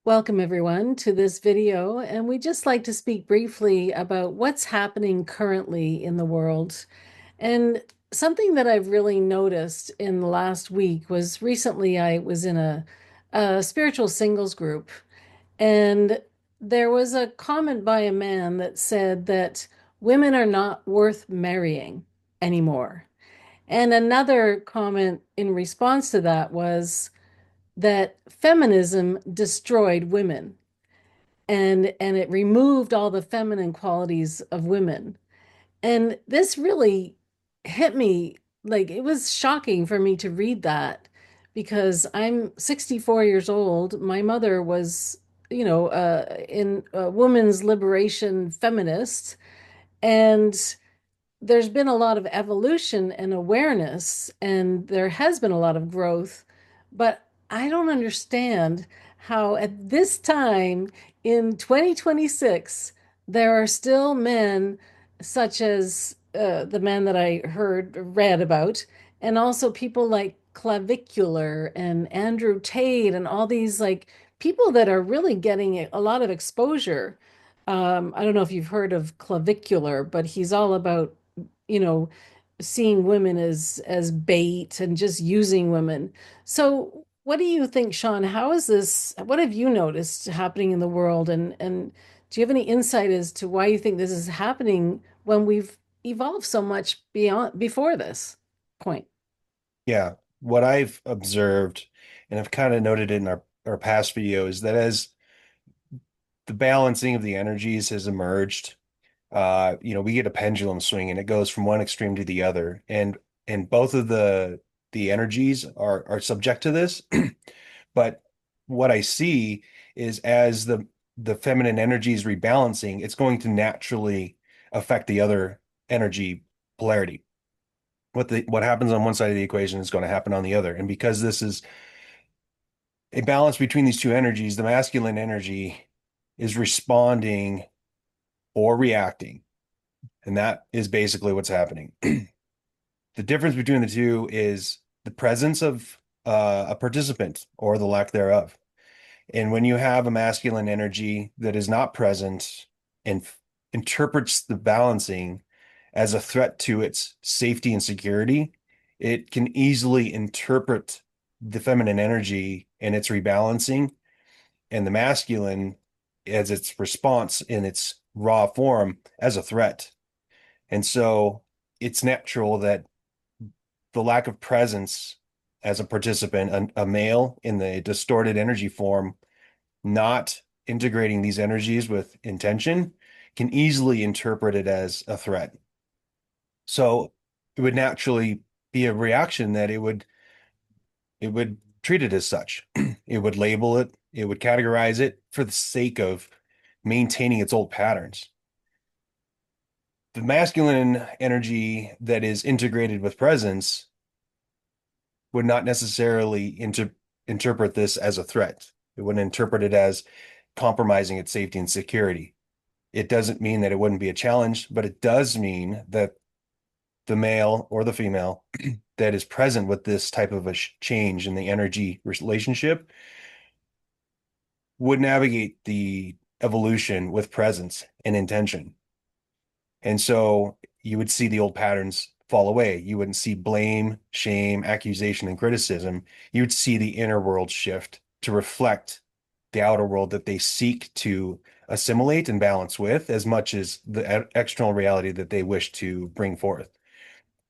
Welcome everyone to this video, and we just like to speak briefly about what's happening currently in the world. And something that I've really noticed in the last week was recently I was in a spiritual singles group, and there was a comment by a man that said that women are not worth marrying anymore. And another comment in response to that was that feminism destroyed women and it removed all the feminine qualities of women. And this really hit me, like it was shocking for me to read that because I'm 64 years old. My mother was, in a women's liberation feminist, and there's been a lot of evolution and awareness, and there has been a lot of growth, but I don't understand how at this time in 2026 there are still men such as the man that I read about, and also people like Clavicular and Andrew Tate and all these like people that are really getting a lot of exposure. I don't know if you've heard of Clavicular, but he's all about you know, seeing women as bait and just using women. So what do you think, Shawn? How is this, what have you noticed happening in the world? And do you have any insight as to why you think this is happening when we've evolved so much beyond before this point? Yeah, what I've observed, and I've kind of noted it in our past video, is that as the balancing of the energies has emerged, we get a pendulum swing and it goes from one extreme to the other. And both of the energies are subject to this. But what I see is as the feminine energy is rebalancing, it's going to naturally affect the other energy polarity. What happens on one side of the equation is going to happen on the other. And because this is a balance between these two energies, the masculine energy is responding or reacting. And that is basically what's happening. The difference between the two is the presence of a participant or the lack thereof. And when you have a masculine energy that is not present and interprets the balancing as a threat to its safety and security, it can easily interpret the feminine energy and its rebalancing and the masculine as its response in its raw form as a threat. And so it's natural that the lack of presence as a participant, a male in the distorted energy form, not integrating these energies with intention, can easily interpret it as a threat. So it would naturally be a reaction that it would treat it as such. It would label it, it would categorize it for the sake of maintaining its old patterns. The masculine energy that is integrated with presence would not necessarily interpret this as a threat. It wouldn't interpret it as compromising its safety and security. It doesn't mean that it wouldn't be a challenge, but it does mean that the male or the female that is present with this type of a change in the energy relationship would navigate the evolution with presence and intention. And so you would see the old patterns fall away. You wouldn't see blame, shame, accusation, and criticism. You would see the inner world shift to reflect the outer world that they seek to assimilate and balance with as much as the external reality that they wish to bring forth.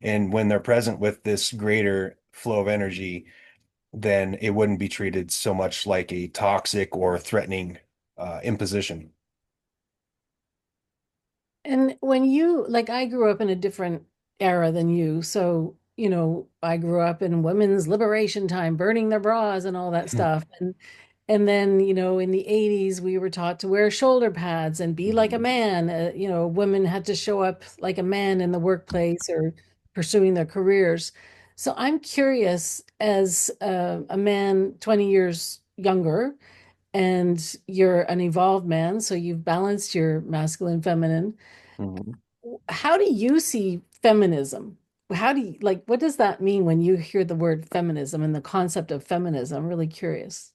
And when they're present with this greater flow of energy, then it wouldn't be treated so much like a toxic or threatening imposition. And when you, like, I grew up in a different era than you. So, I grew up in women's liberation time, burning their bras and all that stuff. And then, in the 80s, we were taught to wear shoulder pads and be like a Mhm. man. Women had to show up like a man in the workplace or pursuing their careers. So I'm curious, as a man 20 years younger, and you're an evolved man, so you've balanced your masculine, feminine. Mhm. How do you see feminism? How do you like, what does that mean when you hear the word feminism and the concept of feminism? I'm really curious.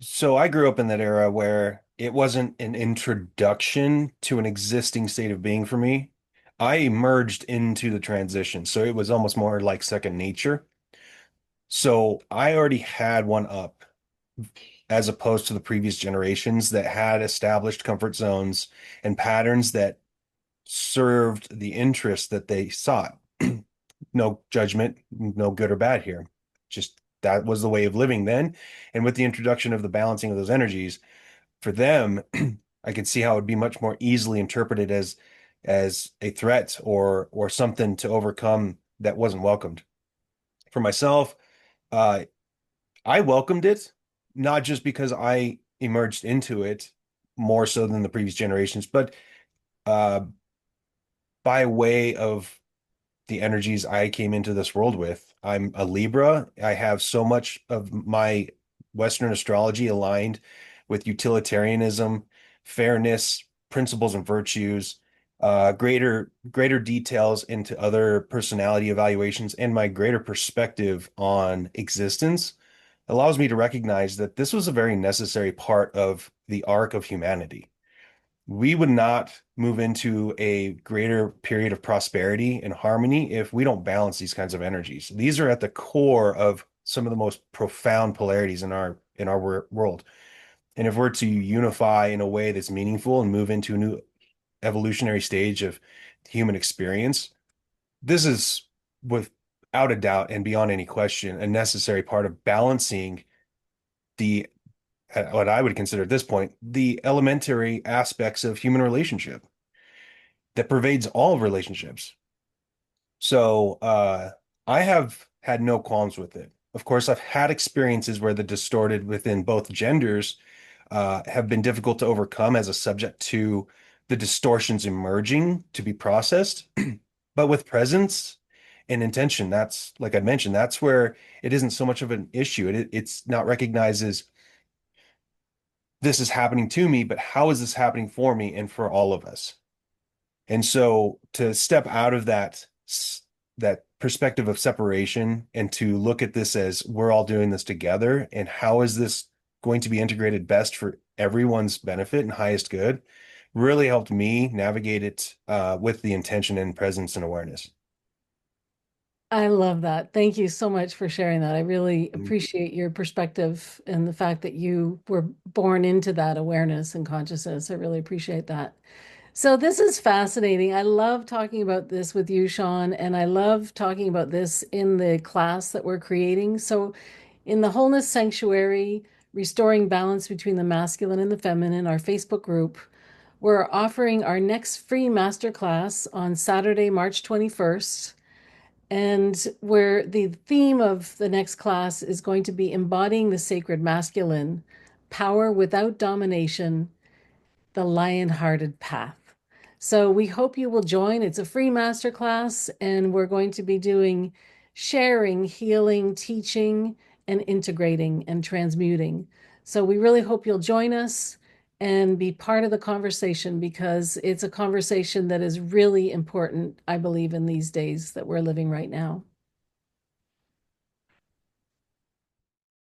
So I grew up in that era where it wasn't an introduction to an existing state of being for me. I emerged into the transition. So it was almost more like second nature. So I already had one up as opposed to the previous generations that had established comfort zones and patterns that served the interest that they sought. No judgment, no good or bad here. Just that was the way of living then. And with the introduction of the balancing of those energies, for them, I could see how it would be much more easily interpreted as a threat or something to overcome that wasn't welcomed. For myself, uh, I welcomed it, not just because I emerged into it more so than the previous generations, but uh, by way of the energies I came into this world with. I'm a Libra. I have so much of my Western astrology aligned with utilitarianism, fairness, principles and virtues, greater details into other personality evaluations, and my greater perspective on existence allows me to recognize that this was a very necessary part of the arc of humanity. We would not move into a greater period of prosperity and harmony if we don't balance these kinds of energies. These are at the core of some of the most profound polarities in our world. And if we're to unify in a way that's meaningful and move into a new evolutionary stage of human experience, this is without a doubt and beyond any question a necessary part of balancing the what I would consider at this point the elementary aspects of human relationship that pervades all relationships. So I have had no qualms with it. Of course, I've had experiences where the distorted within both genders have been difficult to overcome as a subject to the distortions emerging to be processed. But with presence and intention, that's like I mentioned, that's where it isn't so much of an issue. It's not recognized as this is happening to me, but how is this happening for me and for all of us? And so to step out of that perspective of separation and to look at this as we're all doing this together and how is this going to be integrated best for everyone's benefit and highest good really helped me navigate it with the intention and presence and awareness. I love that. Thank you so much for sharing that. I really appreciate your perspective and the fact that you were born into that awareness and consciousness. I really appreciate that. So this is fascinating. I love talking about this with you, Shawn, and I love talking about this in the class that we're creating. So in the Wholeness Sanctuary, Restoring Balance Between the Masculine and the Feminine, our Facebook group, we're offering our next free masterclass on Saturday, March 21st. And where the theme of the next class is going to be embodying the sacred masculine, power without domination, the lion-hearted path. So we hope you will join. It's a free masterclass, and we're going to be doing sharing, healing, teaching, and integrating and transmuting. So we really hope you'll join us and be part of the conversation because it's a conversation that is really important, I believe, in these days that we're living right now.